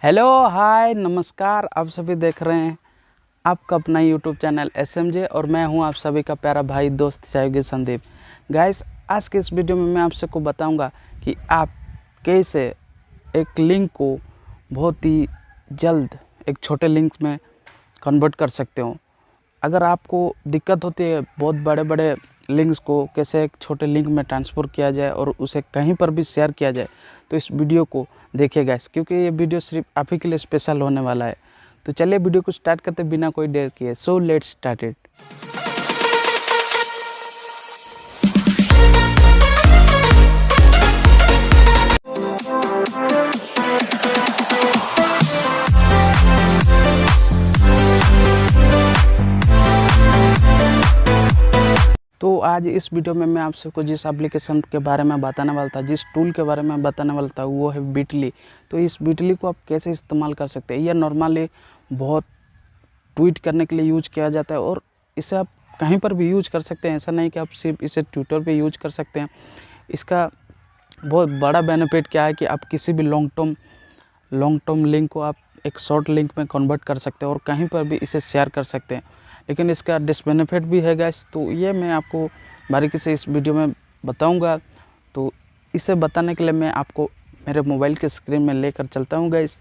Hello hi नमस्कार, आप सभी देख रहे हैं आपका अपना यूट्यूब चैनल एसएमजे और मैं हूं आप सभी का प्यारा भाई दोस्त सहयोगी संदीप। गाइस, आज के इस वीडियो में मैं आप सबको बताऊंगा कि आप कैसे एक लिंक को बहुत ही जल्द एक छोटे लिंक में कन्वर्ट कर सकते हो। अगर आपको दिक्कत होती है बहुत बड़े बड़े लिंक्स को कैसे एक छोटे लिंक में ट्रांसफ़र किया जाए और उसे कहीं पर भी शेयर किया जाए, तो इस वीडियो को देखिएगा क्योंकि ये वीडियो सिर्फ आप ही के लिए स्पेशल होने वाला है। तो चलिए वीडियो को स्टार्ट करते बिना कोई देर किए। So let's start it. तो आज इस वीडियो में मैं आप सबको जिस एप्लीकेशन के बारे में बताने वाला था, जिस टूल के बारे में बताने वाला था, वो है बिटली। तो इस बिटली को आप कैसे इस्तेमाल कर सकते हैं। यह नॉर्मली बहुत ट्वीट करने के लिए यूज किया जाता है और इसे आप कहीं पर भी यूज कर सकते हैं। ऐसा नहीं कि आप सिर्फ इसे ट्विटर पे यूज कर सकते हैं। इसका बहुत बड़ा बेनिफिट क्या है कि आप किसी भी लॉन्ग टर्म लिंक को आप एक शॉर्ट लिंक में कन्वर्ट कर सकते हैं और कहीं पर भी इसे शेयर कर सकते हैं। लेकिन इसका डिसबेनिफिट भी है गाइस, तो ये मैं आपको बारीकी से इस वीडियो में बताऊंगा। तो इसे बताने के लिए मैं आपको मेरे मोबाइल के स्क्रीन में लेकर चलता हूं गाइस,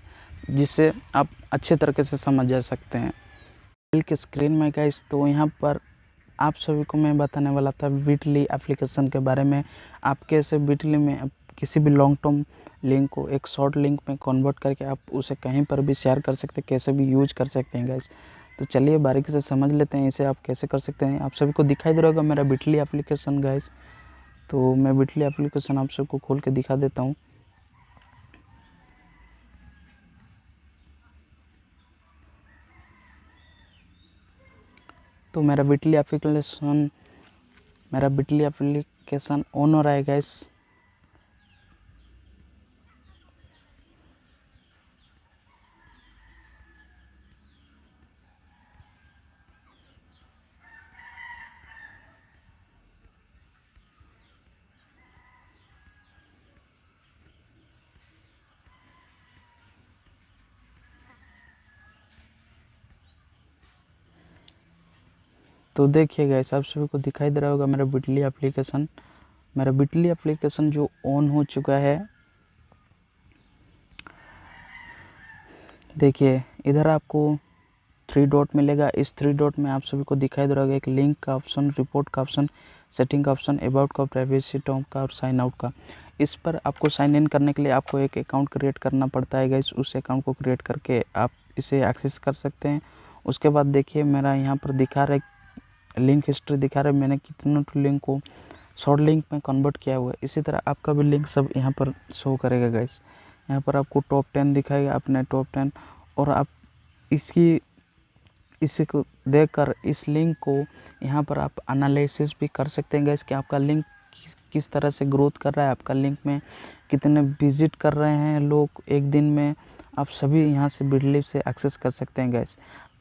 जिससे आप अच्छे तरीके से समझ जा सकते हैं मोबाइल के स्क्रीन में गाइस। तो यहाँ पर आप सभी को मैं बताने वाला था बिटली एप्लीकेशन के बारे में। आप कैसे बिटली में किसी भी लॉन्ग टर्म लिंक को एक शॉर्ट लिंक में कन्वर्ट करके आप उसे कहीं पर भी शेयर कर सकते हैं, कैसे भी यूज कर सकते हैं गाइस। तो चलिए बारीकी से समझ लेते हैं इसे आप कैसे कर सकते हैं। आप सभी को दिखाई दे रहा होगा मेरा बिटली एप्लीकेशन गाइस। तो मैं बिटली एप्लीकेशन आप सबको खोल के दिखा देता हूँ। तो मेरा बिटली एप्लीकेशन ऑन हो रहा है गाइस। तो देखिए गाइस, आप सभी को दिखाई दे रहा होगा मेरा बिटली एप्लीकेशन जो ऑन हो चुका है। देखिए इधर आपको 3 डॉट मिलेगा। इस 3 डॉट में आप सभी को दिखाई दे रहा होगा एक लिंक का ऑप्शन, रिपोर्ट का ऑप्शन, सेटिंग का ऑप्शन, अबाउट का, प्राइवेसी टर्म का और साइन आउट का। इस पर आपको साइन इन करने के लिए आपको एक अकाउंट क्रिएट करना पड़ता है गाइस। उस अकाउंट को क्रिएट करके आप इसे एक्सेस कर सकते हैं। उसके बाद देखिए मेरा यहाँ पर दिखा रहा है लिंक हिस्ट्री दिखा रहा है, मैंने कितनों लिंक को शॉर्ट लिंक में कन्वर्ट किया हुआ है। इसी तरह आपका भी लिंक सब यहाँ पर शो करेगा गाइस। यहाँ पर आपको टॉप 10 दिखाएगा, अपने टॉप 10, और आप इसी को देखकर इस लिंक को यहाँ पर आप एनालिसिस भी कर सकते हैं गाइस कि आपका लिंक किस तरह से ग्रोथ कर रहा है, आपका लिंक में कितने विजिट कर रहे हैं लोग एक दिन में। आप सभी यहाँ से बिटली से एक्सेस कर सकते हैं गाइस।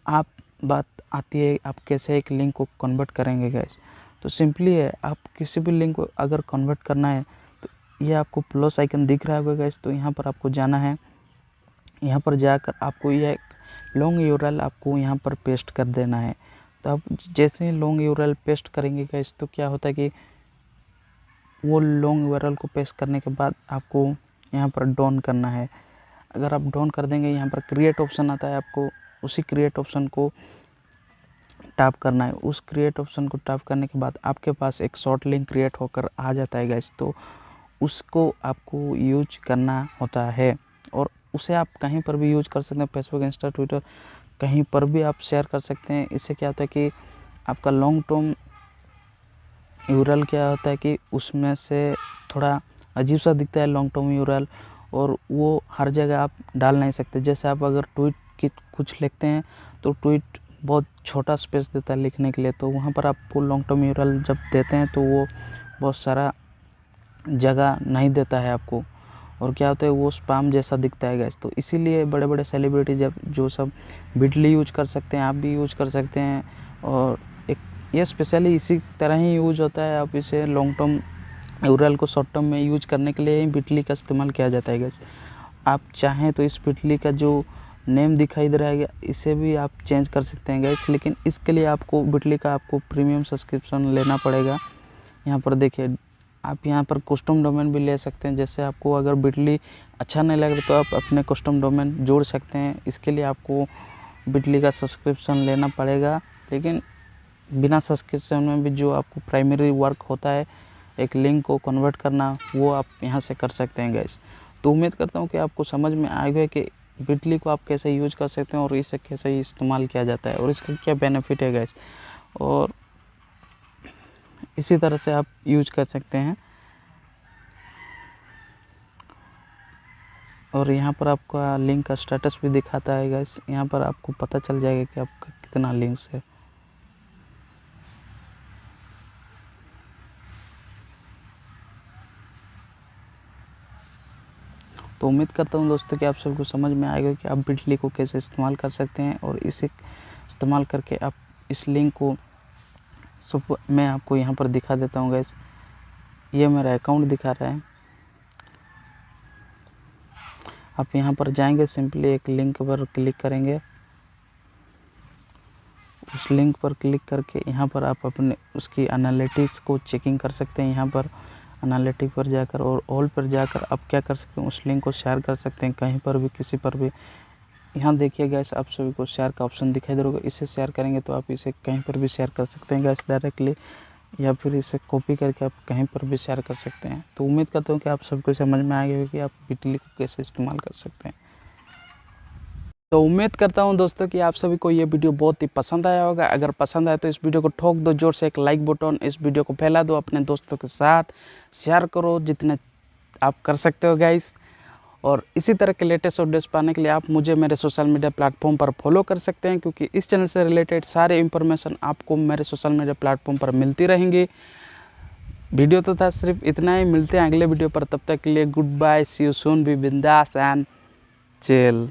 आप बात आती है आप कैसे एक लिंक को कन्वर्ट करेंगे गाइस। तो सिंपली है, आप किसी भी लिंक को अगर कन्वर्ट करना है तो ये आपको प्लस आइकन दिख रहा होगा गाइस। तो यहाँ पर आपको जाना है। यहाँ पर जाकर आपको यह लॉन्ग यूआरएल आपको यहाँ पर पेस्ट कर देना है। तो आप जैसे ही लॉन्ग यूआरएल पेस्ट करेंगे गाइस, तो क्या होता है कि वो लॉन्ग यूआरएल को पेस्ट करने के बाद आपको यहाँ पर डाउन करना है। अगर आप डाउन कर देंगे, यहाँ पर क्रिएट ऑप्शन आता है, आपको उसी क्रिएट ऑप्शन को टैप करना है। उस क्रिएट ऑप्शन को टैप करने के बाद आपके पास एक शॉर्ट लिंक क्रिएट होकर आ जाता है गाइस। तो उसको आपको यूज करना होता है और उसे आप कहीं पर भी यूज कर सकते हैं। फेसबुक, इंस्टा, ट्विटर, कहीं पर भी आप शेयर कर सकते हैं। इससे क्या होता है कि आपका लॉन्ग टर्म यूआरएल क्या होता है कि उसमें से थोड़ा अजीब सा दिखता है लॉन्ग टर्म यूआरएल, और वो हर जगह आप डाल नहीं सकते। जैसे आप अगर ट्वीट की कुछ लिखते हैं तो ट्वीट बहुत छोटा स्पेस देता है लिखने के लिए, तो वहाँ पर आपको लॉन्ग टर्म यूआरएल जब देते हैं तो वो बहुत सारा जगह नहीं देता है आपको, और क्या होता है वो स्पैम जैसा दिखता है गाइस। तो इसीलिए बड़े बड़े सेलिब्रिटी जब जो सब बिटली यूज कर सकते हैं, आप भी यूज कर सकते हैं। और एक ये स्पेशली इसी तरह ही यूज होता है। आप इसे लॉन्ग टर्म यूआरएल को शॉर्ट टर्म में यूज करने के लिए ही बिटली का इस्तेमाल किया जाता है गाइस। आप चाहें तो इस बिजली का जो नेम दिखाई दे रहा है इसे भी आप चेंज कर सकते हैं गाइस, लेकिन इसके लिए आपको बिजली का प्रीमियम सब्सक्रिप्शन लेना पड़ेगा। यहाँ पर देखिए, आप यहाँ पर कस्टम डोमेन भी ले सकते हैं। जैसे आपको अगर बिजली अच्छा नहीं लग रहा तो आप अपने कस्टम डोमेन जोड़ सकते हैं। इसके लिए आपको बिजली का सब्सक्रिप्शन लेना पड़ेगा, लेकिन बिना सब्सक्रिप्शन में भी जो आपको प्राइमरी वर्क होता है एक लिंक को कन्वर्ट करना, वो आप यहाँ से कर सकते हैं गाइस। तो उम्मीद करता हूँ कि आपको समझ में आ गया कि बिजली को आप कैसे यूज कर सकते हैं और इसे कैसे इस्तेमाल किया जाता है और इसका क्या बेनिफिट है गाइस, और इसी तरह से आप यूज कर सकते हैं। और यहाँ पर आपका लिंक का स्टेटस भी दिखाता है गाइस, यहाँ पर आपको पता चल जाएगा कि आपका कितना लिंक्स है। तो उम्मीद करता हूँ दोस्तों कि आप सबको समझ में आएगा कि आप बिजली को कैसे इस्तेमाल कर सकते हैं, और इसे इस्तेमाल करके आप इस लिंक को मैं आपको यहाँ पर दिखा देता हूँ गाइस। ये मेरा अकाउंट दिखा रहा है। आप यहाँ पर जाएंगे, सिंपली एक लिंक पर क्लिक करेंगे। उस लिंक पर क्लिक करके यहाँ पर आप अपने उसकी एनालिटिक्स को चेकिंग कर सकते हैं। यहाँ पर एनालिटिक्स पर जाकर और ऑल पर जाकर आप क्या कर सकते हैं, उस लिंक को शेयर कर सकते हैं कहीं पर भी, किसी पर भी। यहाँ देखिए गैस, आप सभी को शेयर का ऑप्शन दिखाई दे रहा होगा। इसे शेयर करेंगे तो आप इसे कहीं पर भी शेयर कर सकते हैं गैस डायरेक्टली, या फिर इसे कॉपी करके आप कहीं पर भी शेयर कर सकते हैं। तो उम्मीद करता हूँ कि आप सबको समझ में आ गया कि आप बिजली को कैसे इस्तेमाल कर सकते हैं। तो उम्मीद करता हूँ दोस्तों कि आप सभी को ये वीडियो बहुत ही पसंद आया होगा। अगर पसंद आए तो इस वीडियो को ठोक दो जोर से एक लाइक बटन, इस वीडियो को फैला दो अपने दोस्तों के साथ, शेयर करो जितने आप कर सकते हो गाइस। और इसी तरह के लेटेस्ट वीडियोस पाने के लिए आप मुझे मेरे सोशल मीडिया प्लेटफॉर्म पर फॉलो कर सकते हैं, क्योंकि इस चैनल से रिलेटेड सारे इन्फॉर्मेशन आपको मेरे सोशल मीडिया प्लेटफॉर्म पर मिलती रहेंगी। वीडियो तो था सिर्फ इतना ही, मिलते हैं अगले वीडियो पर। तब तक के लिए good bye, see you soon, be बिंदास एंड चिल।